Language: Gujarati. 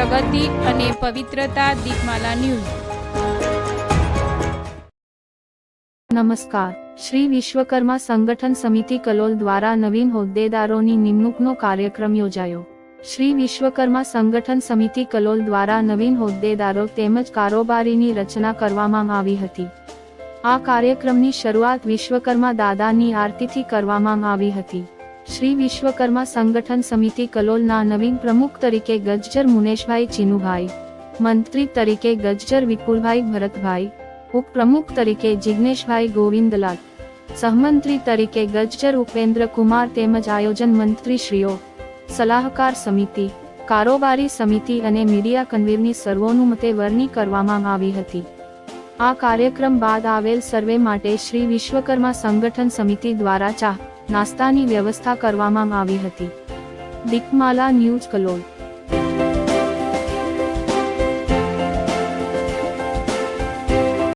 પ્રગતિ અને પવિત્રતા દીપમાલા ન્યૂઝ। નમસ્કાર। શ્રી વિશ્વકર્મા સંગઠન સમિતિ કલોલ દ્વારા નવીન હોદ્દેદારોની નિમણૂકનો કાર્યક્રમ યોજાયો। શ્રી વિશ્વકર્મા સંગઠન સમિતિ કલોલ દ્વારા નવીન હોદ્દેદારો તેમજ કારોબારીની રચના કરવામાં આવી હતી। આ કાર્યક્રમની શરૂઆત વિશ્વકર્મા દાદાની આરતીથી કરવામાં આવી હતી। શ્રી વિશ્વકર્મા સંગઠન સમિતિ કલોલના નવીન પ્રમુખ તરીકે ગજ્જર મુનેશભાઈ ચીનુભાઈ, મંત્રી તરીકે ગજ્જર વિપુલભાઈ ભરતભાઈ, ઉપપ્રમુખ તરીકે જિગ્નેશભાઈ ગોવિંદલાલ, સહમંત્રી તરીકે ગજ્જર ઉપેન્દ્ર કુમાર તેમજ આયોજન મંત્રીશ્રીઓ, સલાહકાર સમિતિ, કારોબારી સમિતિ અને મીડિયા કન્વીનરની સર્વોનુમતે વરણી કરવામાં આવી હતી। આ કાર્યક્રમ બાદ આવેલ સર્વે માટે શ્રી વિશ્વકર્મા સંગઠન સમિતિ દ્વારા ચા નાસ્તાની વ્યવસ્થા કરવામાં આવી હતી। દીપમાલા ન્યૂઝ કલોલ।